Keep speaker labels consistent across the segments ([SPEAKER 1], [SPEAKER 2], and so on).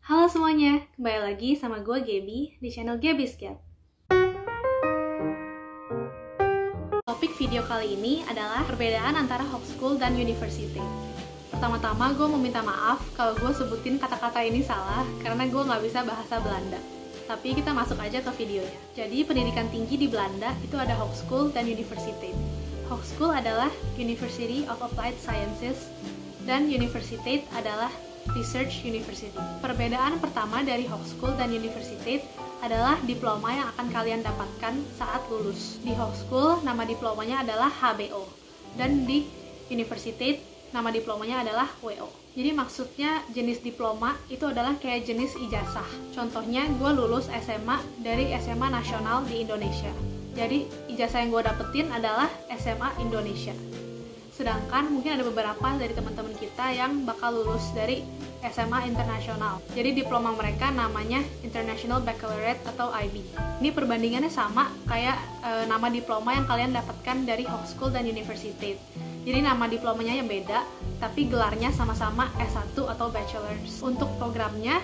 [SPEAKER 1] Halo semuanya, kembali lagi sama gue Gaby di channel Gaby's Cat. Topik video kali ini adalah perbedaan antara homeschool dan university. Pertama-tama gue mau minta maaf kalau gue sebutin kata-kata ini salah karena gue nggak bisa bahasa Belanda. Tapi kita masuk aja ke videonya. Jadi pendidikan tinggi di Belanda itu ada homeschool dan university. Homeschool adalah University of Applied Sciences dan university adalah Research University. Perbedaan pertama dari homeschool dan university adalah diploma yang akan kalian dapatkan saat lulus. Di homeschool, nama diplomanya adalah HBO, dan di university, nama diplomanya adalah WO. Jadi maksudnya jenis diploma itu adalah kayak jenis ijazah. Contohnya, gue lulus SMA dari SMA Nasional di Indonesia. Jadi ijazah yang gue dapetin adalah SMA Indonesia. Sedangkan mungkin ada beberapa dari teman-teman kita yang bakal lulus dari SMA internasional. Jadi diploma mereka namanya International Baccalaureate atau IB. Ini perbandingannya sama kayak nama diploma yang kalian dapatkan dari homeschool dan university. Jadi nama diplomanya yang beda, tapi gelarnya sama-sama S1 atau bachelor's. Untuk programnya,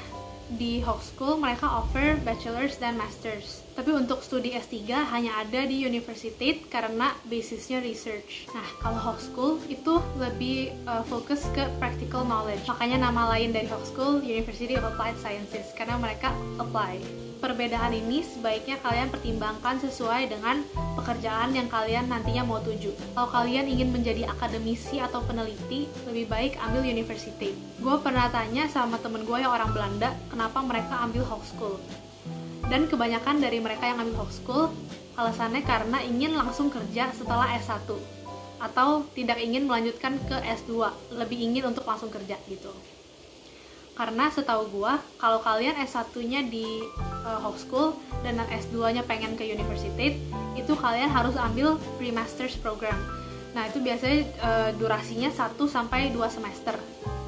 [SPEAKER 1] di homeschool mereka offer bachelor's dan master's. Tapi untuk studi S3 hanya ada di university karena basisnya research. Nah, kalau homeschool itu lebih fokus ke practical knowledge. Makanya nama lain dari homeschool University of Applied Sciences karena mereka apply. Perbedaan ini sebaiknya kalian pertimbangkan sesuai dengan pekerjaan yang kalian nantinya mau tuju. Kalau kalian ingin menjadi akademisi atau peneliti, lebih baik ambil university. Gue pernah tanya sama temen gue yang orang Belanda, kenapa mereka ambil homeschool. Dan kebanyakan dari mereka yang ambil homeschool, alasannya karena ingin langsung kerja setelah S1. Atau tidak ingin melanjutkan ke S2, lebih ingin untuk langsung kerja gitu. Karena setahu gue, kalau kalian S1-nya di homeschool dan S2-nya pengen ke university, itu kalian harus ambil pre-master's program. Nah, itu biasanya durasinya 1-2 semester.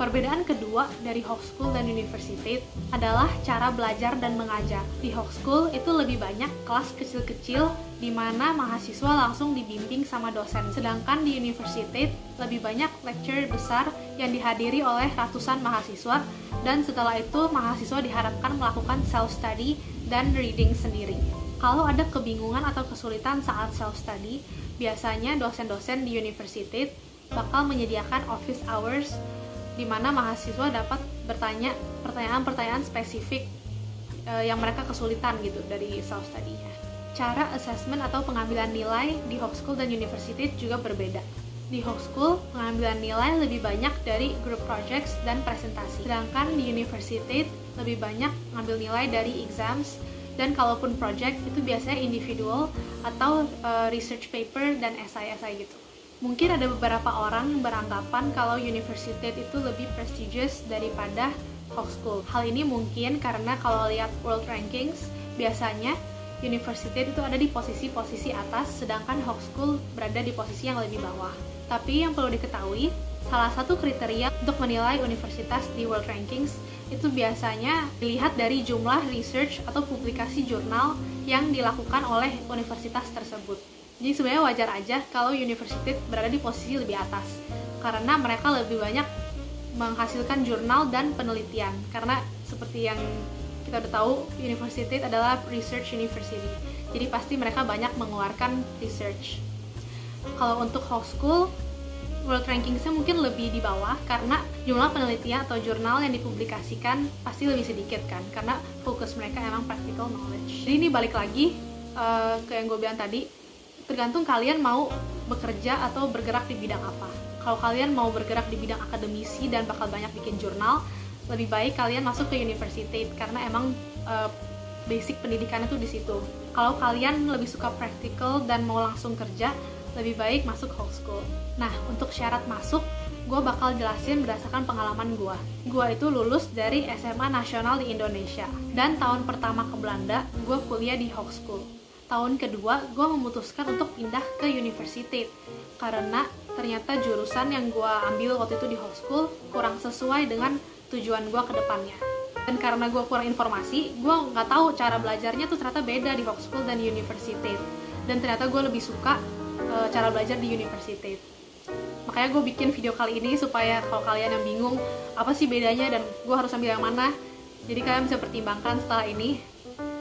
[SPEAKER 1] Perbedaan kedua dari homeschool dan university adalah cara belajar dan mengajar. Di homeschool itu lebih banyak kelas kecil-kecil di mana mahasiswa langsung dibimbing sama dosen. Sedangkan di university lebih banyak lecture besar yang dihadiri oleh ratusan mahasiswa, dan setelah itu mahasiswa diharapkan melakukan self-study dan reading sendiri. Kalau ada kebingungan atau kesulitan saat self-study, biasanya dosen-dosen di university bakal menyediakan office hours di mana mahasiswa dapat bertanya pertanyaan-pertanyaan spesifik yang mereka kesulitan gitu dari self-study-nya. Cara assessment atau pengambilan nilai di homeschool dan university juga berbeda. Di homeschool, pengambilan nilai lebih banyak dari group projects dan presentasi. Sedangkan di university, lebih banyak ngambil nilai dari exams, dan kalaupun project itu biasanya individual atau research paper dan esai-esai gitu. Mungkin ada beberapa orang yang beranggapan kalau university itu lebih prestigious daripada homeschool. Hal ini mungkin karena kalau lihat world rankings, biasanya university itu ada di posisi-posisi atas, sedangkan homeschool berada di posisi yang lebih bawah. Tapi yang perlu diketahui, salah satu kriteria untuk menilai universitas di world rankings itu biasanya dilihat dari jumlah research atau publikasi jurnal yang dilakukan oleh universitas tersebut. Jadi sebenarnya wajar aja kalau university berada di posisi lebih atas, karena mereka lebih banyak menghasilkan jurnal dan penelitian. Karena seperti yang kita udah tahu, university adalah research university, jadi pasti mereka banyak mengeluarkan research. Kalau untuk homeschool, world rankingsnya mungkin lebih di bawah karena jumlah penelitian atau jurnal yang dipublikasikan pasti lebih sedikit kan, karena fokus mereka emang practical knowledge. Jadi ini balik lagi ke yang gue bilang tadi, tergantung kalian mau bekerja atau bergerak di bidang apa. Kalau kalian mau bergerak di bidang akademisi dan bakal banyak bikin jurnal, lebih baik kalian masuk ke university karena emang basic pendidikannya tuh di situ. Kalau kalian lebih suka practical dan mau langsung kerja, lebih baik masuk homeschool. Nah, untuk syarat masuk, gue bakal jelasin berdasarkan pengalaman gue. Gue itu lulus dari SMA Nasional di Indonesia, dan tahun pertama ke Belanda, gue kuliah di homeschool. Tahun kedua, gue memutuskan untuk pindah ke university karena ternyata jurusan yang gue ambil waktu itu di homeschool kurang sesuai dengan tujuan gue ke depannya. Dan karena gue kurang informasi, gue nggak tahu cara belajarnya tuh ternyata beda di homeschool dan university. Dan ternyata gue lebih suka cara belajar di university. Makanya gue bikin video kali ini supaya kalau kalian yang bingung apa sih bedanya dan gue harus ambil yang mana, Jadi kalian bisa pertimbangkan setelah ini,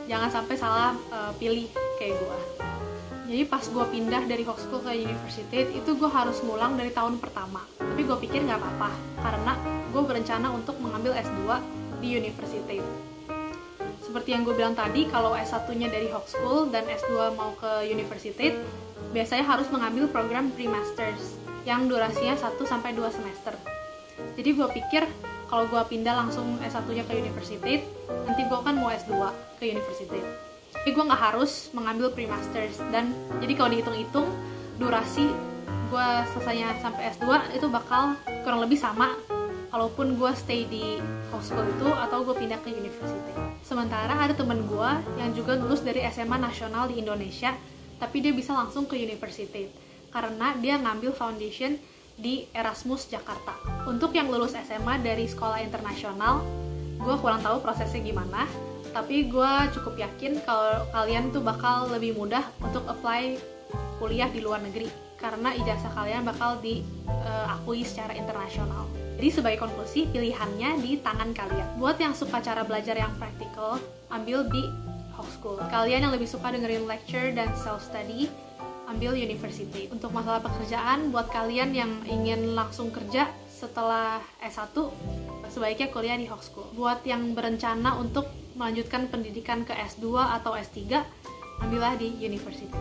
[SPEAKER 1] jangan sampai salah pilih kayak gue. Jadi pas gue pindah dari Hochschule ke Universität, itu gue harus ngulang dari tahun pertama. Tapi gue pikir nggak apa-apa, karena gue berencana untuk mengambil S2 di Universität. Seperti yang gue bilang tadi, kalau S1-nya dari Hochschule dan S2 mau ke Universität, biasanya harus mengambil program pre-masters yang durasinya 1-2 semester. Jadi gue pikir kalau gue pindah langsung S1-nya ke Universität, nanti gue kan mau S2 ke Universität. Tapi gue nggak harus mengambil pre-masters, dan jadi kalau dihitung-hitung durasi gue selesainya sampai S2 itu bakal kurang lebih sama kalaupun gue stay di Hochschule itu atau gue pindah ke Universität. Sementara ada temen gue yang juga lulus dari SMA nasional di Indonesia, tapi dia bisa langsung ke Universität karena dia ngambil foundation di Erasmus Jakarta. Untuk yang lulus SMA dari sekolah internasional, gue kurang tahu prosesnya gimana, tapi gue cukup yakin kalau kalian tuh bakal lebih mudah untuk apply kuliah di luar negeri karena ijazah kalian bakal diakui secara internasional. Jadi sebagai konklusi, pilihannya di tangan kalian. Buat yang suka cara belajar yang praktikal, ambil di Hochschule. Kalian yang lebih suka dengerin lecture dan self-study, ambil Universität. Untuk masalah pekerjaan, buat kalian yang ingin langsung kerja setelah S1, sebaiknya kuliah di Hochschule. Buat yang berencana untuk melanjutkan pendidikan ke S2 atau S3, ambillah di Universität.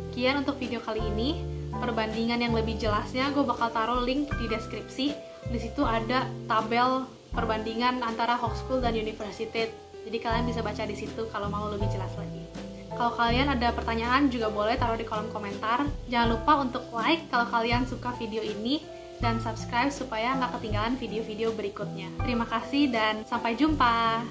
[SPEAKER 1] Sekian untuk video kali ini. Perbandingan yang lebih jelasnya gue bakal taruh link di deskripsi. Di situ ada tabel perbandingan antara Hochschule dan Universität. Jadi kalian bisa baca di situ kalau mau lebih jelas lagi. Kalau kalian ada pertanyaan juga boleh taruh di kolom komentar. Jangan lupa untuk like kalau kalian suka video ini dan subscribe supaya nggak ketinggalan video-video berikutnya. Terima kasih dan sampai jumpa!